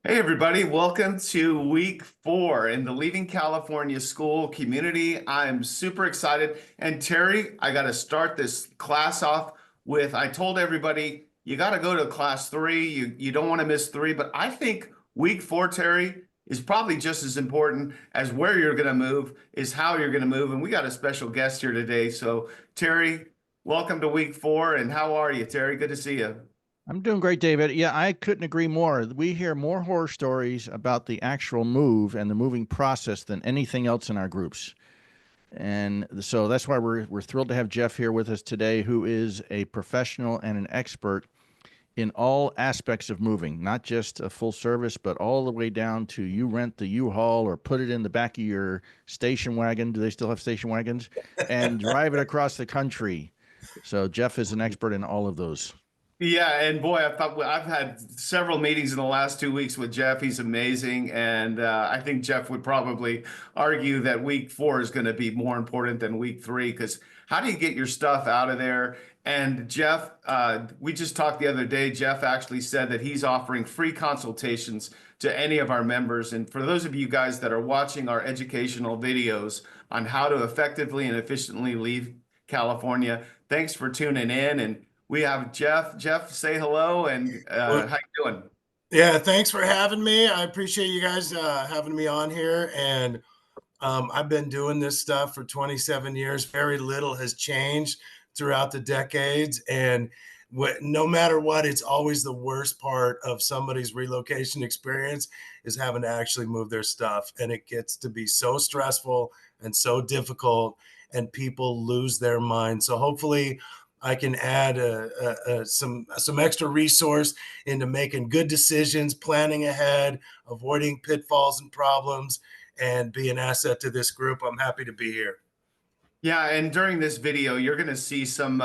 Hey everybody, welcome to week 4 in the Leaving California School community. I'm super excited. And Terry, I got to start this class off with, I told everybody, you got to go to class 3. You don't want to miss 3, but I think week 4, Terry, is probably just as important as where you're going to move, is how you're going to move. And we got a special guest here today. So Terry, welcome to week 4. And how are you, Terry? Good to see you. I'm doing great, David. Yeah, I couldn't agree more. We hear more horror stories about the actual move and the moving process than anything else in our groups. And so that's why we're thrilled to have Jeff here with us today, who is a professional and an expert in all aspects of moving, not just a full service, but all the way down to you rent the U-Haul or put it in the back of your station wagon. Do they still have station wagons? And drive it across the country. So Jeff is an expert in all of those. Yeah, and boy, I've had several meetings in the last 2 weeks with Jeff. He's amazing, and I think Jeff would probably argue that week 4 is going to be more important than week 3, because how do you get your stuff out of there? And Jeff, we just talked the other day. Jeff actually said that he's offering free consultations to any of our members. And for those of you guys that are watching our educational videos on how to effectively and efficiently leave California, thanks for tuning in. And we have Jeff. Jeff, say hello, and Well, how you doing? yeah, thanks for having me. I appreciate you guys having me on here. And I've been doing this stuff for 27 years. Very little has changed throughout the decades. And no matter what, it's always the worst part of somebody's relocation experience is having to actually move their stuff. And it gets to be so stressful and so difficult, and people lose their mind. So hopefully I can add some extra resource into making good decisions, planning ahead, avoiding pitfalls and problems, and be an asset to this group. I'm happy to be here. Yeah, and during this video, you're going to see some,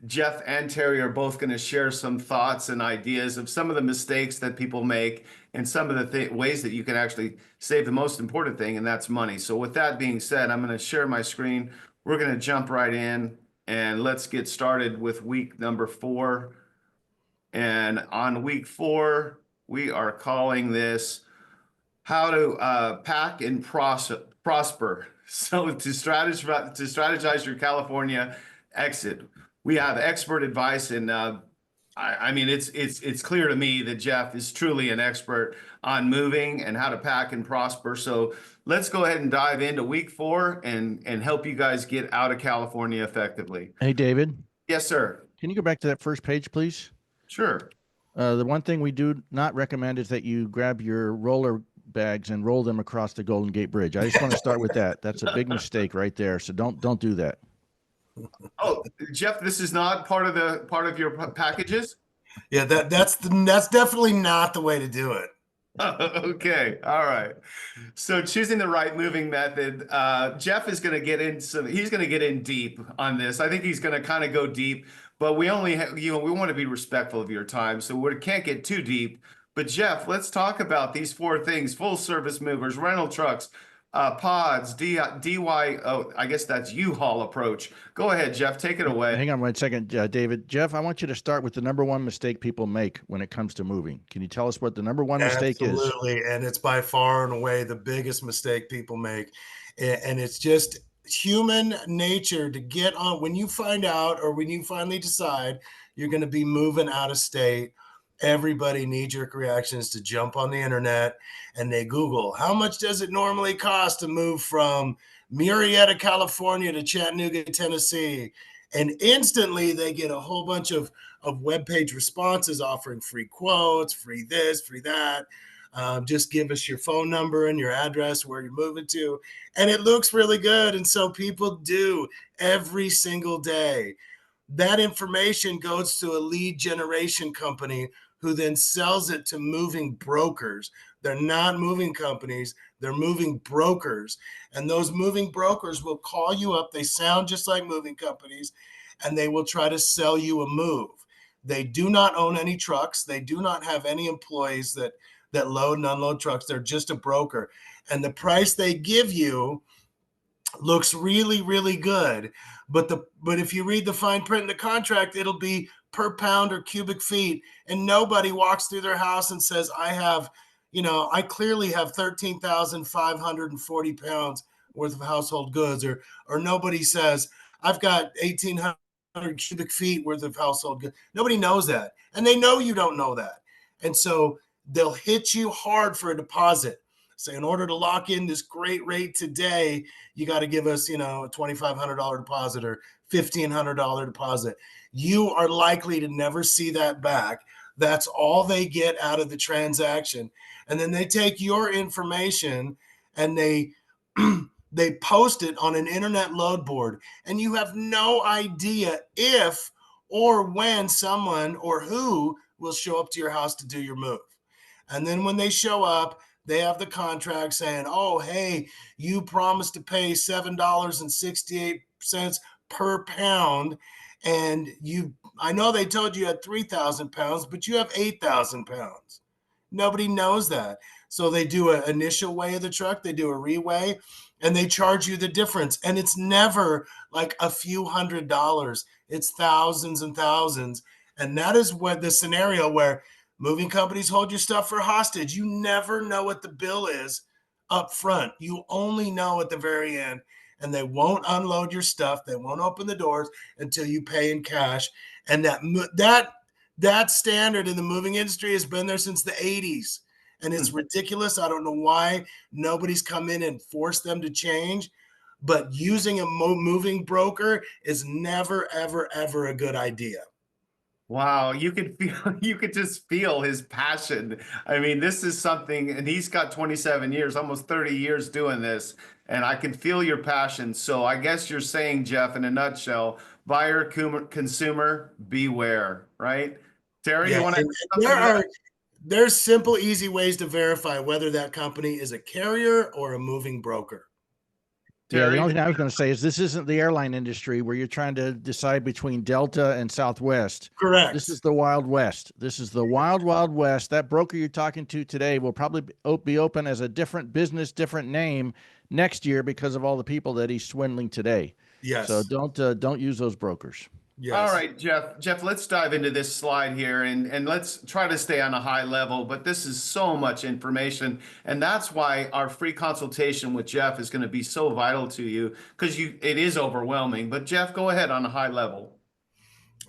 Jeff and Terry are both going to share some thoughts and ideas of some of the mistakes that people make and some of the ways that you can actually save the most important thing, and that's money. So with that being said, I'm going to share my screen. We're going to jump right in, and let's get started with week number 4. And on week 4, we are calling this how to pack and prosper. So to strategize your California exit, we have expert advice, and I mean it's clear to me that Jeff is truly an expert on moving and how to pack and prosper. So let's go ahead and dive into week 4 and help you guys get out of California effectively. Hey, David. Yes, sir. Can you go back to that first page, please? Sure. The one thing we do not recommend is that you grab your roller bags and roll them across the Golden Gate Bridge. I just want to start with that. That's a big mistake right there. So don't do that. Oh, Jeff, this is not part of your packages? Yeah, that's definitely not the way to do it. Okay, all right. So choosing the right moving method, Jeff is going to get he's going to get in deep on this. I think he's going to kind of go deep, but we only have, we want to be respectful of your time, so we can't get too deep. But Jeff, let's talk about these 4 things: full service movers, rental trucks, pods, DY. Oh, I guess that's U-Haul approach. Go ahead, Jeff, take it away. Hang on 1 second, David. Jeff, I want you to start with the number 1 mistake people make when it comes to moving. Can you tell us what the number 1 mistake is? Absolutely, and it's by far and away the biggest mistake people make. And it's just human nature to get on when you find out, or when you finally decide you're going to be moving out of state. Everybody knee-jerk reactions to jump on the internet, and they Google, how much does it normally cost to move from Murrieta, California to Chattanooga, Tennessee? And instantly they get a whole bunch of webpage responses offering free quotes, free this, free that. Just give us your phone number and your address, where you're moving to. And it looks really good. And so people do every single day. That information goes to a lead generation company who then sells it to moving brokers. They're not moving companies, they're moving brokers. And those moving brokers will call you up. They sound just like moving companies, and they will try to sell you a move. They do not own any trucks. They do not have any employees that load and unload trucks. They're just a broker. And the price they give you looks really, really good. But if you read the fine print in the contract, it'll be per pound or cubic feet. And nobody walks through their house and says, I have I clearly have 13,540 pounds worth of household goods, or nobody says I've got 1,800 cubic feet worth of household goods. Nobody knows that, and they know you don't know that, and so they'll hit you hard for a deposit. So in order to lock in this great rate today, you got to give us, a $2,500 deposit or $1,500 deposit. You are likely to never see that back. That's all they get out of the transaction. And then they take your information and they they post it on an internet load board, and you have no idea if or when someone or who will show up to your house to do your move. And then when they show up, they have the contract saying, oh, hey, you promised to pay $7.68 per pound. And I know they told you had 3,000 pounds, but you have 8,000 pounds. Nobody knows that. So they do an initial weigh of the truck, they do a reweigh, and they charge you the difference. And it's never like a few $100s, it's thousands and thousands. And that is what the scenario where moving companies hold your stuff for hostage. You never know what the bill is up front. You only know at the very end, and they won't unload your stuff. They won't open the doors until you pay in cash. And that standard in the moving industry has been there since the 80s. And it's ridiculous. I don't know why nobody's come in and forced them to change. But using a moving broker is never, ever, ever a good idea. Wow, you could just feel his passion. I mean, this is something, and he's got 27 years, almost 30 years doing this, and I can feel your passion. So I guess you're saying, Jeff, in a nutshell, buyer, consumer, beware, right? Terry, Yeah, you want to add something to that? there's simple, easy ways to verify whether that company is a carrier or a moving broker. Yeah, the Terry? only thing I was going to say is this isn't the airline industry where you're trying to decide between Delta and Southwest. Correct. This is the Wild West. This is the wild, wild West. That broker you're talking to today will probably be open as a different business, different name next year because of all the people that he's swindling today. Yes. So don't use those brokers. Yes. All right, Jeff, let's dive into this slide here and let's try to stay on a high level, but this is so much information. And that's why our free consultation with Jeff is going to be so vital to you, because it is overwhelming. But Jeff, go ahead on a high level.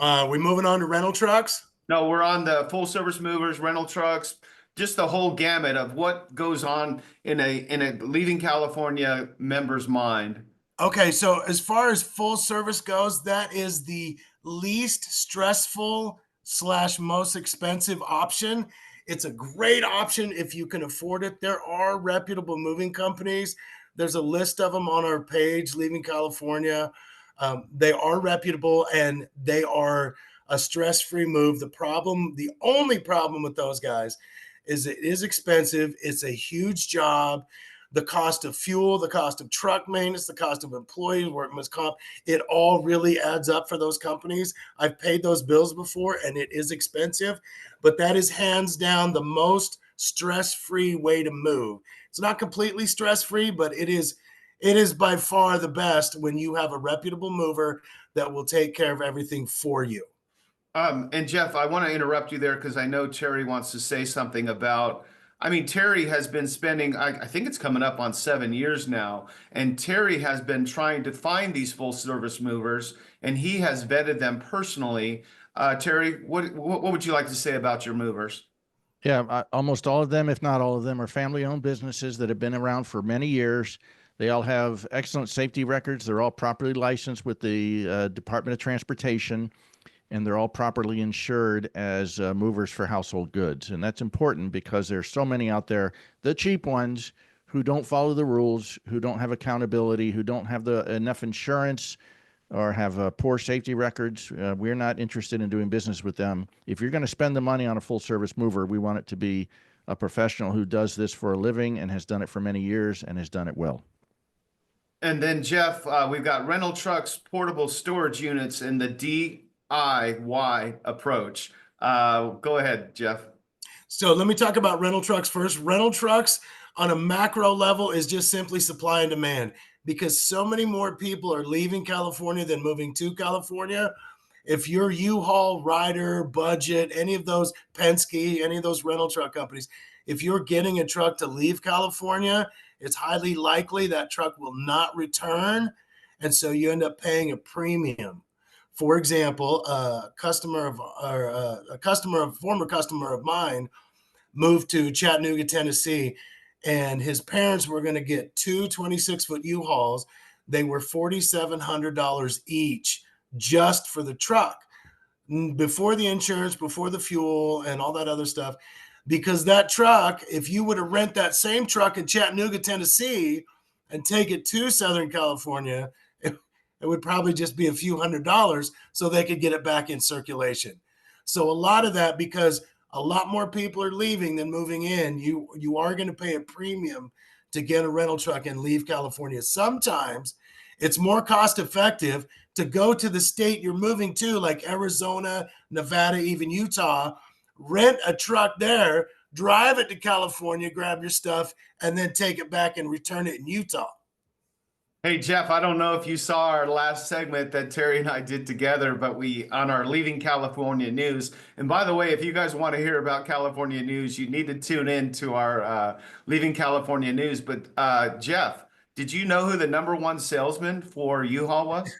We moving on to rental trucks? No, we're on the full service movers, rental trucks, just the whole gamut of what goes on in a leaving California member's mind. Okay, so as far as full service goes, that is the least stressful / most expensive option. It's a great option if you can afford it. There are reputable moving companies. There's a list of them on our page, Leaving California. They are reputable and they are a stress-free move. The only problem with those guys is it is expensive. It's a huge job. The cost of fuel, the cost of truck maintenance, the cost of employees, workman's comp, it all really adds up for those companies. I've paid those bills before and it is expensive, but that is hands down the most stress-free way to move. It's not completely stress-free, but it is by far the best when you have a reputable mover that will take care of everything for you. And Jeff, I want to interrupt you there because I know Terry wants to say something about. I mean, Terry has been spending, I think it's coming up on 7 years now, and Terry has been trying to find these full service movers, and he has vetted them personally. Terry, what would you like to say about your movers? Yeah, almost all of them, if not all of them, are family-owned businesses that have been around for many years. They all have excellent safety records. They're all properly licensed with the Department of Transportation, and they're all properly insured as movers for household goods. And that's important because there's so many out there, the cheap ones, who don't follow the rules, who don't have accountability, who don't have enough insurance or have poor safety records. We're not interested in doing business with them. If you're going to spend the money on a full service mover, we want it to be a professional who does this for a living and has done it for many years and has done it well. And then Jeff, we've got rental trucks, portable storage units, and the DIY approach. Go ahead, Jeff. So let me talk about rental trucks first. Rental trucks on a macro level is just simply supply and demand, because so many more people are leaving California than moving to California. If you're U-Haul, Ryder, Budget, any of those, Penske, any of those rental truck companies, if you're getting a truck to leave California, it's highly likely that truck will not return. And so you end up paying a premium. For example, a former customer of mine moved to Chattanooga, Tennessee, and his parents were going to get two 26-foot U-Hauls. They were $4,700 each just for the truck, before the insurance, before the fuel, and all that other stuff. Because that truck, if you were to rent that same truck in Chattanooga, Tennessee, and take it to Southern California, it would probably just be a few $100s so they could get it back in circulation. So a lot of that, because a lot more people are leaving than moving in, you are going to pay a premium to get a rental truck and leave California. Sometimes it's more cost effective to go to the state you're moving to, like Arizona, Nevada, even Utah, rent a truck there, drive it to California, grab your stuff, and then take it back and return it in Utah. Hey, Jeff, I don't know if you saw our last segment that Terry and I did together, but on our Leaving California news. And by the way, if you guys want to hear about California news, you need to tune in to our Leaving California news. But Jeff, did you know who the #1 salesman for U-Haul was?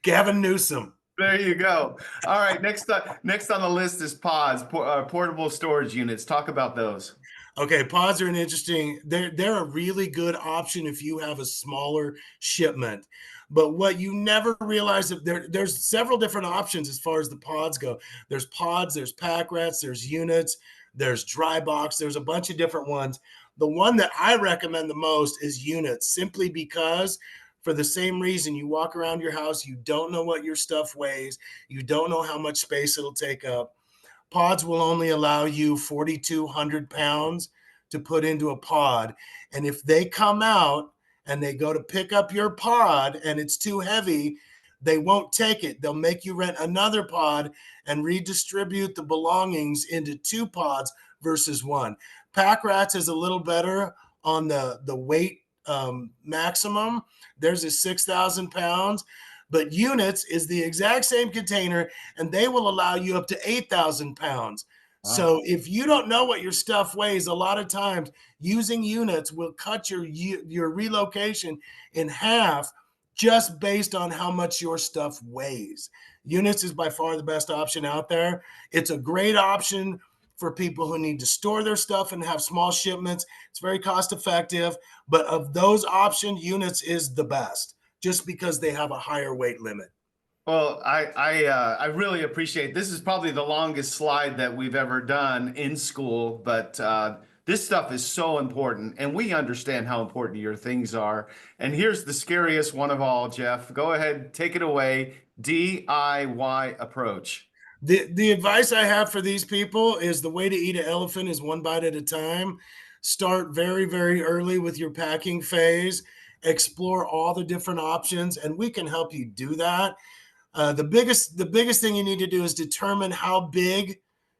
Gavin Newsom. There you go. All right, next on the list is pods, portable storage units. Talk about those. Okay, pods are an interesting, they're a really good option if you have a smaller shipment. But what you never realize, that there's several different options as far as the pods go. There's pods, there's pack rats, there's units, there's dry box, there's a bunch of different ones. The one that I recommend the most is units, simply because, for the same reason, you walk around your house, you don't know what your stuff weighs, you don't know how much space it'll take up. Pods will only allow you 4,200 pounds to put into a pod. And if they come out and they go to pick up your pod and it's too heavy, they won't take it. They'll make you rent another pod and redistribute the belongings into 2 pods versus 1. Pack Rats is a little better on the weight maximum. Theirs is 6,000 pounds. But units is the exact same container, and they will allow you up to 8,000 pounds. Wow. So if you don't know what your stuff weighs, a lot of times using units will cut your relocation in half, just based on how much your stuff weighs. Units is by far the best option out there. It's a great option for people who need to store their stuff and have small shipments. It's very cost effective, but of those options, units is the best, just because they have a higher weight limit. Well, I really appreciate, this is probably the longest slide that we've ever done in Skool, but this stuff is so important, and we understand how important your things are. And here's the scariest one of all, Jeff. Go ahead, take it away. DIY approach. The advice I have for these people is, the way to eat an elephant is one bite at a time. Start very, very early with your packing phase. Explore all the different options, and we can help you do that. The biggest thing you need to do is determine how big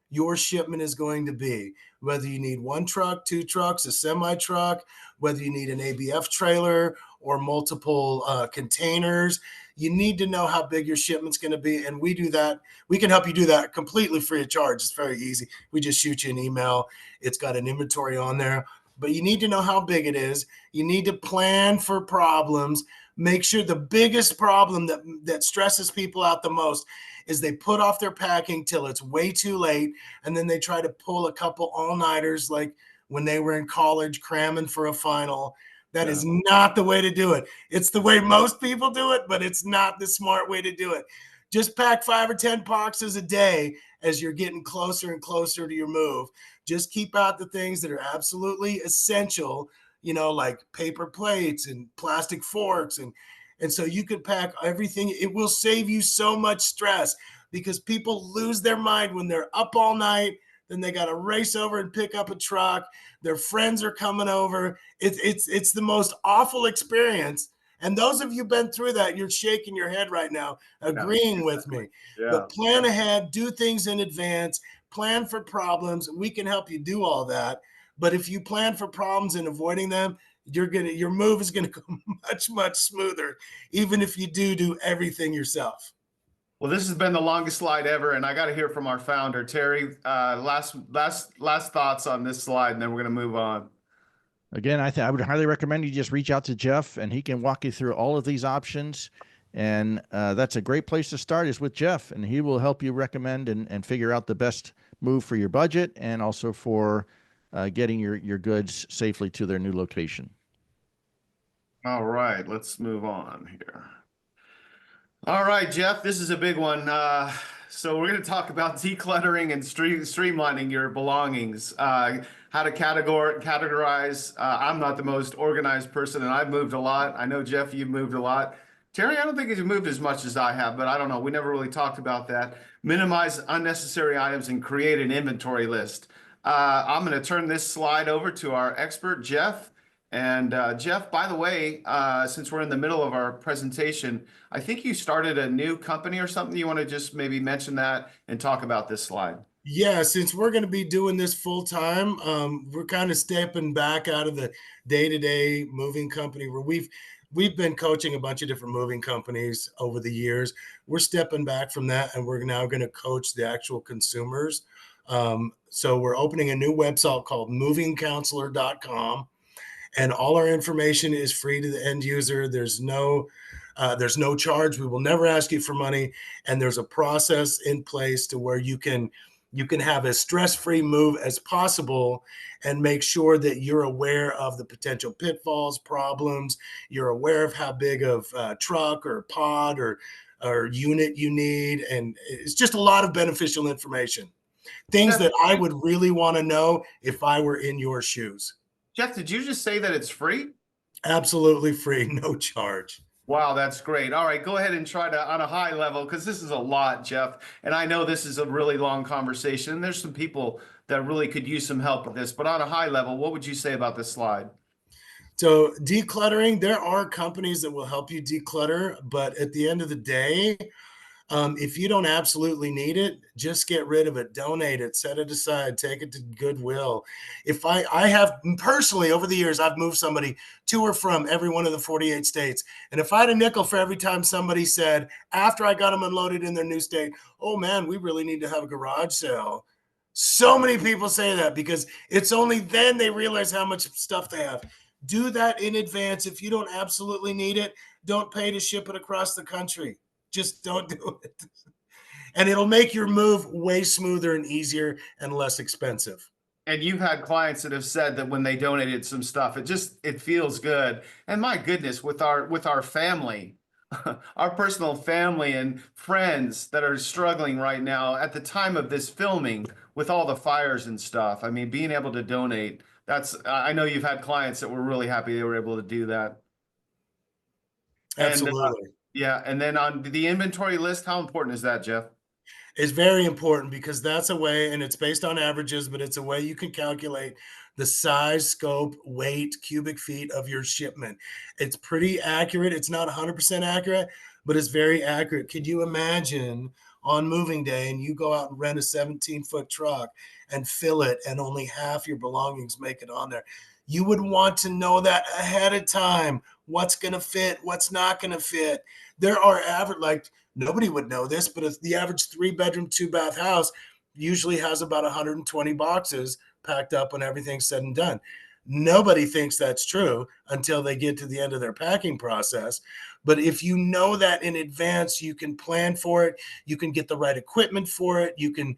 your shipment is going to be. Whether you need 1 truck, 2 trucks, a semi truck, whether you need an ABF trailer or multiple containers, you need to know how big your shipment's going to be. And we do that. We can help you do that completely free of charge. It's very easy. We just shoot you an email. It's got an inventory on there. But you need to know how big it is. You need to plan for problems. Make sure, the biggest problem that stresses people out the most is they put off their packing till it's way too late, and then they try to pull a couple all-nighters, like when they were in college cramming for a final. That is not the way to do it. It's the way most people do it, but it's not the smart way to do it. Just pack 5 or 10 boxes a day as you're getting closer and closer to your move. Just keep out the things that are absolutely essential, like paper plates and plastic forks. And so you could pack everything. It will save you so much stress, because people lose their mind when they're up all night. Then they got to race over and pick up a truck. Their friends are coming over. It's the most awful experience. And those of you been through that, you're shaking your head right now, agreeing with me. Yeah. But plan ahead, do things in advance, plan for problems. We can help you do all that. But if you plan for problems and avoiding them, your move is gonna go much, much smoother, even if you do everything yourself. Well, this has been the longest slide ever, and I got to hear from our founder, Terry. Last thoughts on this slide, and then we're going to move on. Again, I would highly recommend you just reach out to Jeff, and he can walk you through all of these options. And that's a great place to start, is with Jeff, and he will help you recommend and figure out the best move for your budget, and also for getting your goods safely to their new location. All right, let's move on here. All right, Jeff, this is a big one. So we're going to talk about decluttering and streamlining your belongings. How to categorize. I'm not the most organized person, and I've moved a lot. I know, Jeff, you've moved a lot. Terry, I don't think you've moved as much as I have, but I don't know. We never really talked about that. Minimize unnecessary items and create an inventory list. I'm going to turn this slide over to our expert, Jeff. And Jeff, by the way, since we're in the middle of our presentation, I think you started a new company or something. You want to just maybe mention that and talk about this slide? Yeah, since we're going to be doing this full time, we're kind of stepping back out of the day-to-day moving company where we've been coaching a bunch of different moving companies over the years. We're stepping back from that, and we're now going to coach the actual consumers. So we're opening a new website called movingcounselor.com. And all our information is free to the end user. There's no charge. We will never ask you for money, and there's a process in place to where you can have a stress-free move as possible, and make sure that you're aware of the potential pitfalls, problems. You're aware of how big of truck or pod or unit you need, and it's just a lot of beneficial information. Things that I would really want to know if I were in your shoes. Jeff, did you just say that it's free? Absolutely free, no charge. Wow, that's great. All right, go ahead and try to, on a high level, because this is a lot, Jeff. And I know this is a really long conversation, and there's some people that really could use some help with this. But on a high level, what would you say about this slide? So decluttering, there are companies that will help you declutter, but at the end of the day, if you don't absolutely need it, just get rid of it, donate it, set it aside, take it to Goodwill. If I have personally over the years, I've moved somebody to or from every one of the 48 states. And if I had a nickel for every time somebody said, after I got them unloaded in their new state, oh man, we really need to have a garage sale. So many people say that because it's only then they realize how much stuff they have. Do that in advance. If you don't absolutely need it, don't pay to ship it across the country. Just don't do it. And it'll make your move way smoother and easier and less expensive. And you've had clients that have said that when they donated some stuff, it feels good. And my goodness, with our family, our personal family and friends that are struggling right now at the time of this filming with all the fires and stuff. I mean, being able to donate, I know you've had clients that were really happy they were able to do that. Absolutely. Yeah, and then on the inventory list, how important is that, Jeff? It's very important because that's a way, and it's based on averages, but it's a way you can calculate the size, scope, weight, cubic feet of your shipment. It's pretty accurate. It's not 100% accurate, but it's very accurate. Could you imagine on moving day and you go out and rent a 17-foot truck and fill it and only half your belongings make it on there? You would want to know that ahead of time. What's going to fit? What's not going to fit? There are average, like nobody would know this, but if the average 3-bedroom, 2-bath house usually has about 120 boxes packed up when everything's said and done. Nobody thinks that's true until they get to the end of their packing process. But if you know that in advance, you can plan for it. You can get the right equipment for it. You can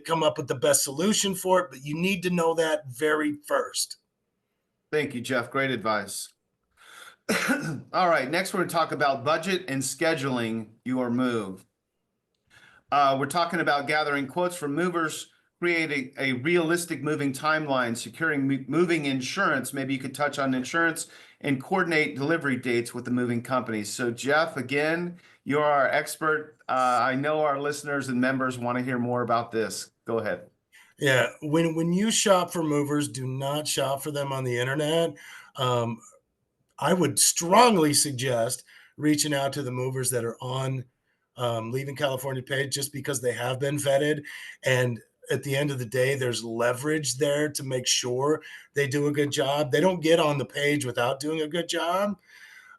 come up with the best solution for it, but you need to know that very first. Thank you, Jeff. Great advice. All right, next we're going to talk about budget and scheduling your move. We're talking about gathering quotes from movers, creating a realistic moving timeline, securing moving insurance. Maybe you could touch on insurance and coordinate delivery dates with the moving companies. So Jeff, again, you're our expert. I know our listeners and members want to hear more about this. Go ahead. Yeah, when you shop for movers, do not shop for them on the internet. I would strongly suggest reaching out to the movers that are on Leaving California page, just because they have been vetted. And at the end of the day, there's leverage there to make sure they do a good job. They don't get on the page without doing a good job.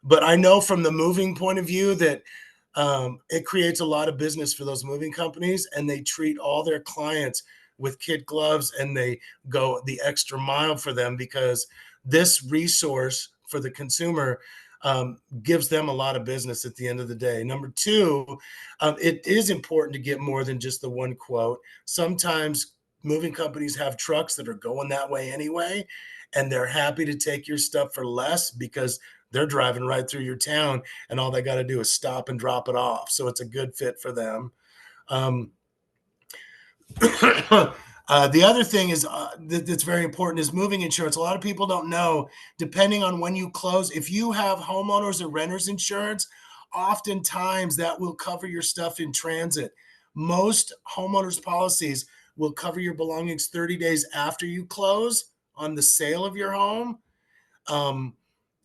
But I know from the moving point of view that it creates a lot of business for those moving companies, and they treat all their clients with kid gloves, and they go the extra mile for them, because this resource for the consumer gives them a lot of business at the end of the day. Number two, it is important to get more than just the one quote. Sometimes moving companies have trucks that are going that way anyway, and they're happy to take your stuff for less because they're driving right through your town, and all they got to do is stop and drop it off. So it's a good fit for them. Um, the other thing is that's very important is moving insurance. A lot of people don't know, depending on when you close, if you have homeowners or renters insurance, oftentimes that will cover your stuff in transit. Most homeowners policies will cover your belongings 30 days after you close on the sale of your home.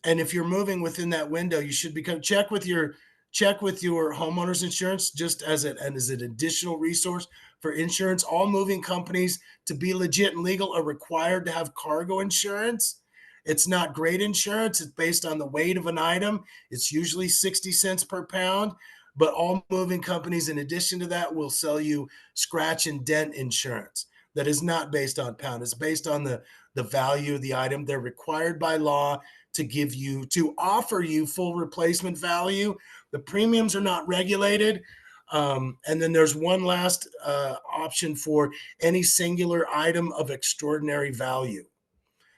And if you're moving within that window, you should check with your homeowners insurance, just as an additional resource for insurance. All moving companies, to be legit and legal, are required to have cargo insurance. It's not great insurance. It's based on the weight of an item. It's usually 60 cents per pound. But all moving companies, in addition to that, will sell you scratch and dent insurance that is not based on pound. It's based on the value of the item. They're required by law to offer you full replacement value. The premiums are not regulated. And then there's one last option for any singular item of extraordinary value.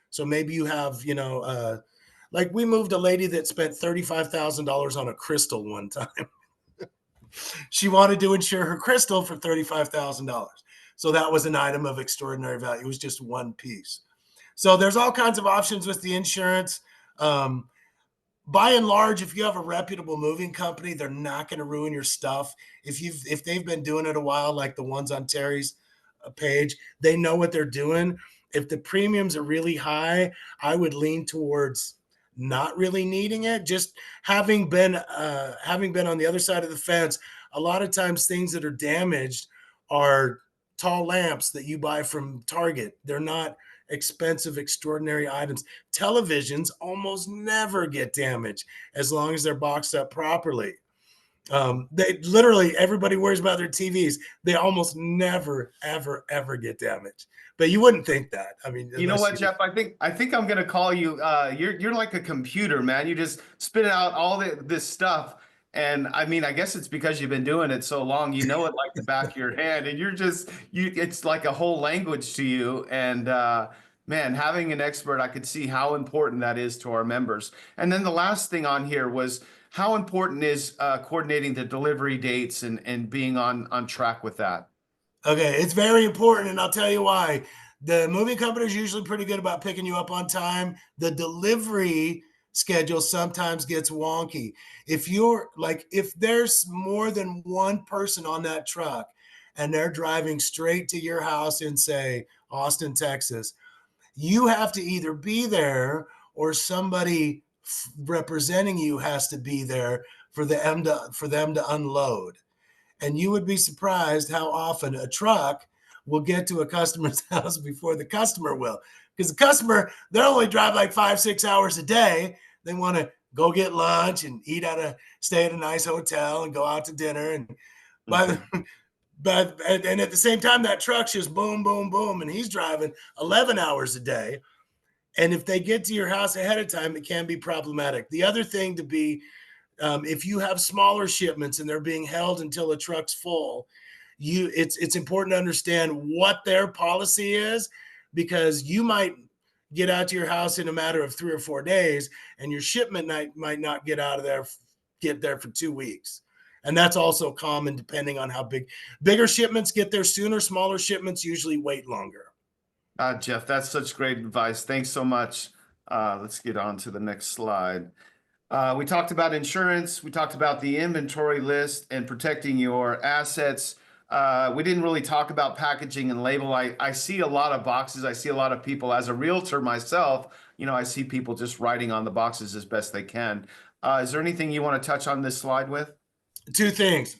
So maybe you have, like we moved a lady that spent $35,000 on a crystal one time. She wanted to insure her crystal for $35,000. So that was an item of extraordinary value. It was just one piece. So there's all kinds of options with the insurance. By and large, if you have a reputable moving company, they're not going to ruin your stuff. If they've been doing it a while, like the ones on Terry's page, they know what they're doing. If the premiums are really high, I would lean towards not really needing it. Just having been on the other side of the fence, a lot of times things that are damaged are tall lamps that you buy from Target. They're not expensive, extraordinary items. Televisions almost never get damaged as long as they're boxed up properly. Everybody worries about their TVs. They almost never, ever, ever get damaged. But you wouldn't think that. I mean, you know what, Jeff? I think I'm gonna call you. You're like a computer, man. You just spit out all this stuff, and I mean, I guess it's because you've been doing it so long. You know it like the back of your hand, and it's like a whole language to you. And man, having an expert, I could see how important that is to our members. And then the last thing on here was how important is coordinating the delivery dates and being on track with that. Okay, it's very important, and I'll tell you why. The moving company is usually pretty good about picking you up on time. The delivery schedule sometimes gets wonky. If there's more than one person on that truck and they're driving straight to your house in, say, Austin, Texas, you have to either be there or somebody representing you has to be there for them to unload. And you would be surprised how often a truck will get to a customer's house before the customer will. Because the customer, they only drive like 5-6 hours a day. They want to go get lunch and stay at a nice hotel and go out to dinner. And and at the same time, that truck's just boom, boom, boom, and he's driving 11 hours a day. And if they get to your house ahead of time, it can be problematic. The other thing to be, if you have smaller shipments and they're being held until a truck's full, it's important to understand what their policy is, because you might get out to your house in a matter of 3 or 4 days, and your shipment might not get there for 2 weeks. And that's also common depending on how bigger shipments get there sooner. Smaller shipments usually wait longer. Jeff, that's such great advice. Thanks so much. Let's get on to the next slide. We talked about insurance. We talked about the inventory list and protecting your assets. We didn't really talk about packaging and label. I see a lot of boxes. I see a lot of people, as a realtor myself, I see people just writing on the boxes as best they can. Is there anything you want to touch on this slide with? 2 things.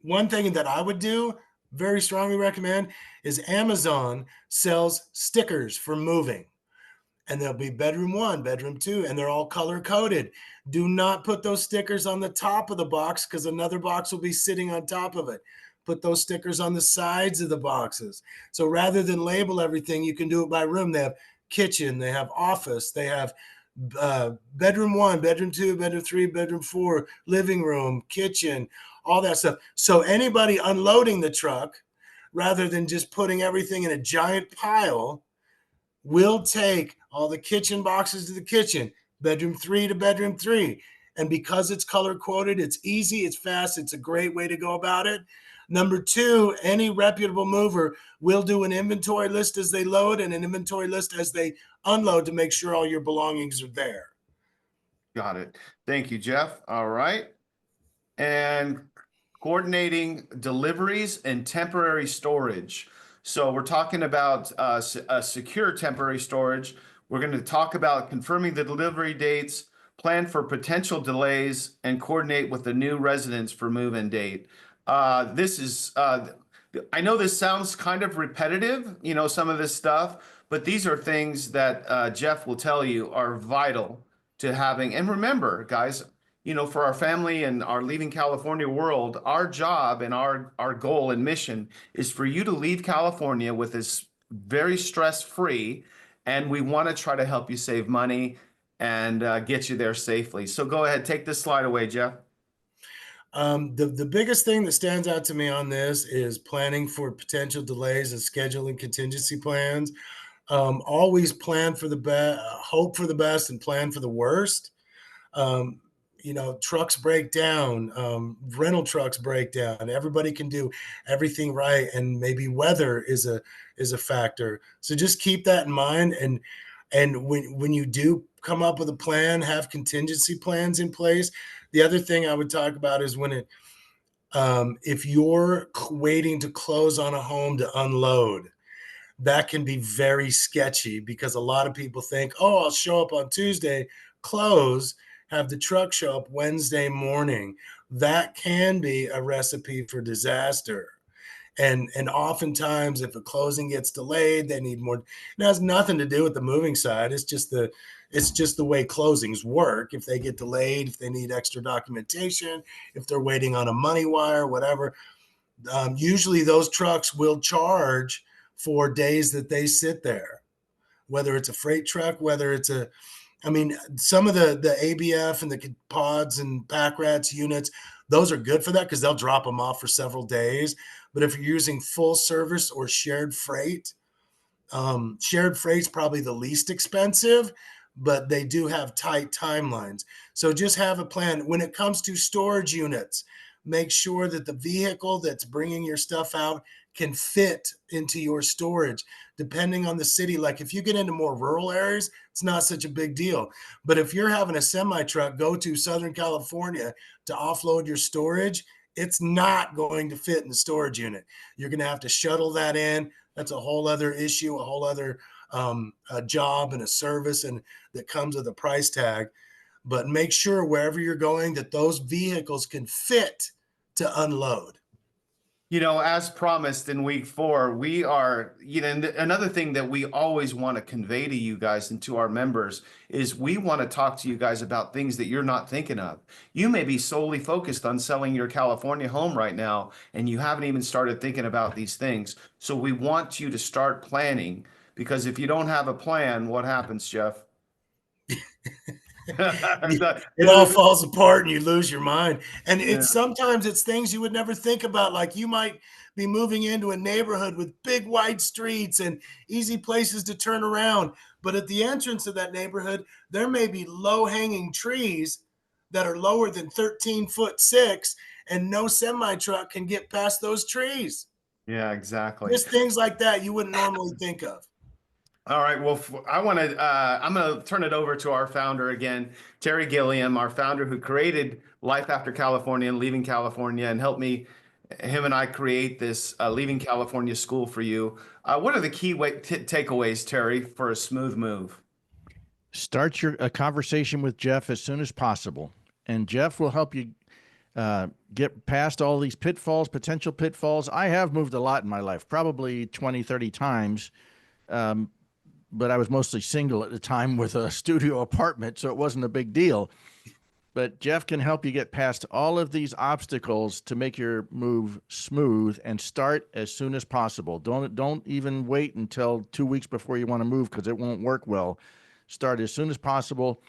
One thing that I would do, very strongly recommend, is Amazon sells stickers for moving. and there'll be bedroom 1, bedroom 2, and they're all color coded. Do not put those stickers on the top of the box because another box will be sitting on top of it. Put those stickers on the sides of the boxes. So rather than label everything, you can do it by room. They have kitchen, they have office, they have bedroom 1, bedroom 2, bedroom 3, bedroom 4, living room, kitchen, all that stuff. So anybody unloading the truck, rather than just putting everything in a giant pile, will take all the kitchen boxes to the kitchen, bedroom 3 to bedroom 3. And because it's color coded, it's easy, it's fast, it's a great way to go about it. Number 2, any reputable mover will do an inventory list as they load and an inventory list as they unload to make sure all your belongings are there. Got it. Thank you, Jeff. All right. And coordinating deliveries and temporary storage. So we're talking about a secure temporary storage. We're going to talk about confirming the delivery dates, plan for potential delays, and coordinate with the new residents for move-in date. I know this sounds kind of repetitive, some of this stuff, but these are things that Jeff will tell you are vital to having. And remember, guys, for our family and our Leaving California world, our job and our goal and mission is for you to leave California with this very stress-free, and we want to try to help you save money and get you there safely. So go ahead, take this slide away, Jeff. The biggest thing that stands out to me on this is planning for potential delays and scheduling contingency plans. Always plan for the best, hope for the best, and plan for the worst. Um, Trucks break down, rental trucks break down. Everybody can do everything right, and maybe weather is a factor. So just keep that in mind. And when you do come up with a plan, have contingency plans in place. The other thing I would talk about is if you're waiting to close on a home to unload, that can be very sketchy because a lot of people think, oh, I'll show up on Tuesday, close, have the truck show up Wednesday morning. That can be a recipe for disaster. And oftentimes if a closing gets delayed, they need more. It has nothing to do with the moving side. It's just the way closings work. If they get delayed, if they need extra documentation, if they're waiting on a money wire, whatever, usually those trucks will charge for days that they sit there, whether it's a freight truck, some of the ABF and the pods and pack rats units, those are good for that because they'll drop them off for several days. But if you're using full service or shared freight's probably the least expensive, but they do have tight timelines. So just have a plan. When it comes to storage units, make sure that the vehicle that's bringing your stuff out can fit into your storage. Depending on the city, like if you get into more rural areas, it's not such a big deal. But if you're having a semi truck go to Southern California to offload your storage, it's not going to fit in the storage unit. You're going to have to shuttle that in. That's a whole other issue, a whole other a job and a service, and that comes with a price tag. But make sure wherever you're going that those vehicles can fit to unload. As promised in week 4, we are, another thing that we always want to convey to you guys and to our members is we want to talk to you guys about things that you're not thinking of. You may be solely focused on selling your California home right now, and you haven't even started thinking about these things. So we want you to start planning, because if you don't have a plan, what happens, Jeff? It all falls apart and you lose your mind. And Yeah. Sometimes it's things you would never think about. Like you might be moving into a neighborhood with big wide streets and easy places to turn around. But at the entrance of that neighborhood, there may be low hanging trees that are lower than 13'6", and no semi truck can get past those trees. Yeah, exactly. Just things like that you wouldn't normally think of. All right. Well, I'm going to turn it over to our founder again, Terry Gilliam, our founder who created Life After California and Leaving California, and helped him and I create this Leaving California School for you. What are the key takeaways, Terry, for a smooth move? Start a conversation with Jeff as soon as possible, and Jeff will help you get past all these potential pitfalls. I have moved a lot in my life, probably 20, 30 times. but I was mostly single at the time with a studio apartment, so it wasn't a big deal. But Jeff can help you get past all of these obstacles to make your move smooth and start as soon as possible. Don't even wait until 2 weeks before you want to move, because it won't work well. Start as soon as possible.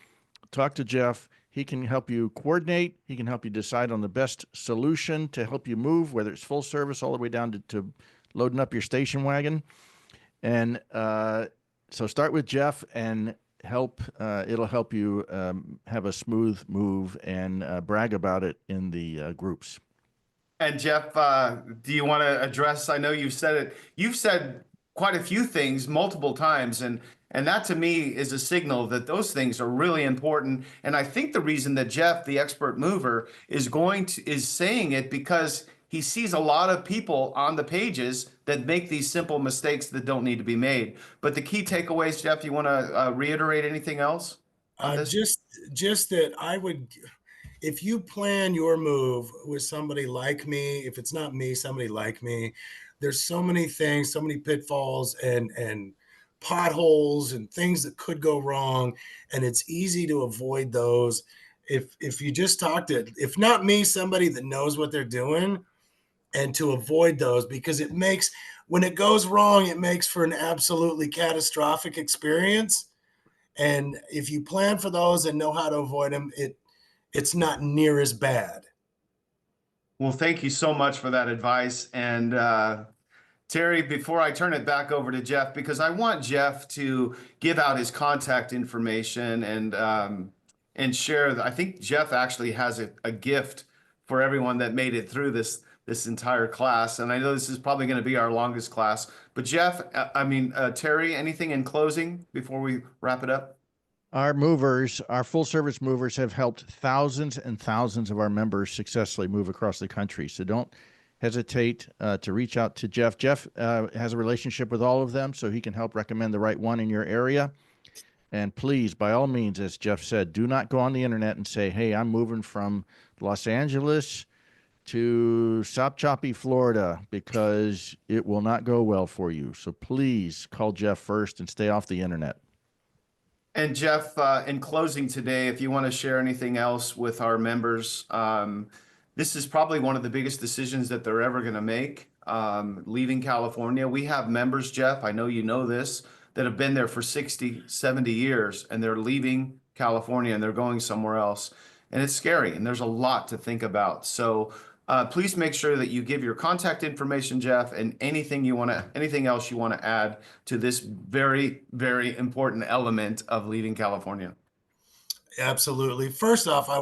Talk to Jeff. He can help you coordinate. He can help you decide on the best solution to help you move, whether it's full service all the way down to loading up your station wagon. And so start with Jeff and it'll help you have a smooth move and brag about it in the groups. And Jeff, do you want to address? I know you've said it. You've said quite a few things multiple times, and that to me is a signal that those things are really important. And I think the reason that Jeff, the expert mover, is saying it because he sees a lot of people on the pages that make these simple mistakes that don't need to be made. But the key takeaways, Jeff, you want to reiterate anything else on this? Just that I would, if you plan your move with somebody like me, if it's not me, somebody like me, there's so many things, so many pitfalls and potholes and things that could go wrong, and it's easy to avoid those if you just talk to, if not me, somebody that knows what they're doing, and to avoid those, because it makes, when it goes wrong, it makes for an absolutely catastrophic experience. And if you plan for those and know how to avoid them, it's not near as bad. Well, thank you so much for that advice. And Terry, before I turn it back over to Jeff, because I want Jeff to give out his contact information and share. I think Jeff actually has a gift for everyone that made it through this entire class. And I know this is probably going to be our longest class. But Jeff, Terry, anything in closing before we wrap it up? Our full service movers have helped thousands and thousands of our members successfully move across the country. So don't hesitate to reach out to Jeff. Jeff has a relationship with all of them, so he can help recommend the right one in your area. And please, by all means, as Jeff said, do not go on the internet and say, hey, I'm moving from Los Angeles to Sop Florida, because it will not go well for you. So please call Jeff first and stay off the internet. And Jeff, in closing today, if you want to share anything else with our members, this is probably one of the biggest decisions that they're ever going to make, leaving California. We have members, Jeff, I know you know this, that have been there for 60, 70 years, and they're leaving California and they're going somewhere else. And it's scary, and there's a lot to think about. So please make sure that you give your contact information, Jeff, and anything else you want to add to this very, very important element of leaving California. Absolutely. First off, I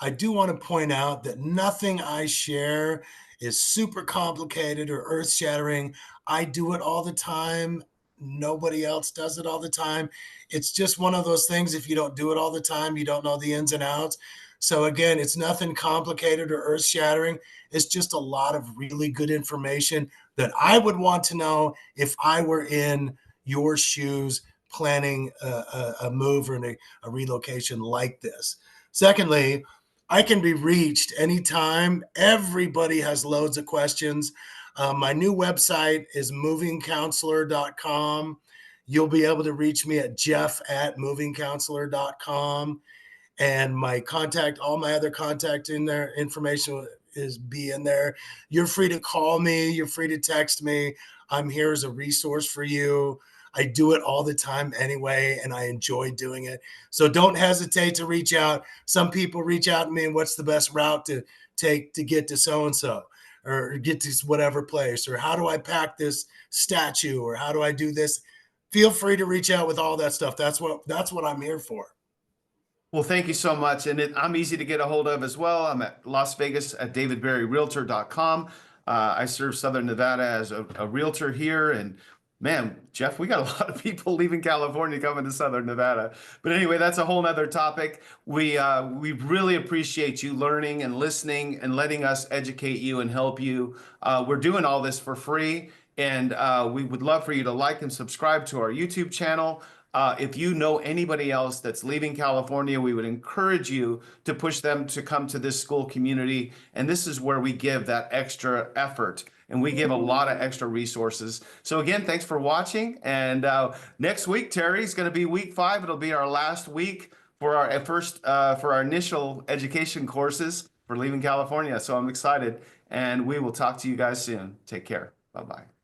do want to point out that nothing I share is super complicated or earth-shattering. I do it all the time. Nobody else does it all the time. It's just one of those things. If you don't do it all the time, you don't know the ins and outs. So again, it's nothing complicated or earth-shattering. It's just a lot of really good information that I would want to know if I were in your shoes planning a move or a relocation like this. Secondly, I can be reached anytime. Everybody has loads of questions. My new website is movingcounselor.com. You'll be able to reach me at jeff@movingcounselor.com. And my contact, all my other contact in there, information be in there. You're free to call me. You're free to text me. I'm here as a resource for you. I do it all the time anyway, and I enjoy doing it. So don't hesitate to reach out. Some people reach out to me and what's the best route to take to get to so-and-so or get to whatever place, or how do I pack this statue, or how do I do this? Feel free to reach out with all that stuff. That's what I'm here for. Well, thank you so much. And I'm easy to get a hold of as well. I'm at Las Vegas at davidberryrealtor.com. I serve Southern Nevada as a realtor here. And man, Jeff, we got a lot of people leaving California coming to Southern Nevada. But anyway, that's a whole nother topic. We really appreciate you learning and listening and letting us educate you and help you. We're doing all this for free. And we would love for you to like and subscribe to our YouTube channel. If you know anybody else that's leaving California, we would encourage you to push them to come to this Skool community. And this is where we give that extra effort and we give a lot of extra resources. So again, thanks for watching. And next week, Terry, is going to be week 5. It'll be our last week for our for our initial education courses for leaving California. So I'm excited, and we will talk to you guys soon. Take care. Bye-bye.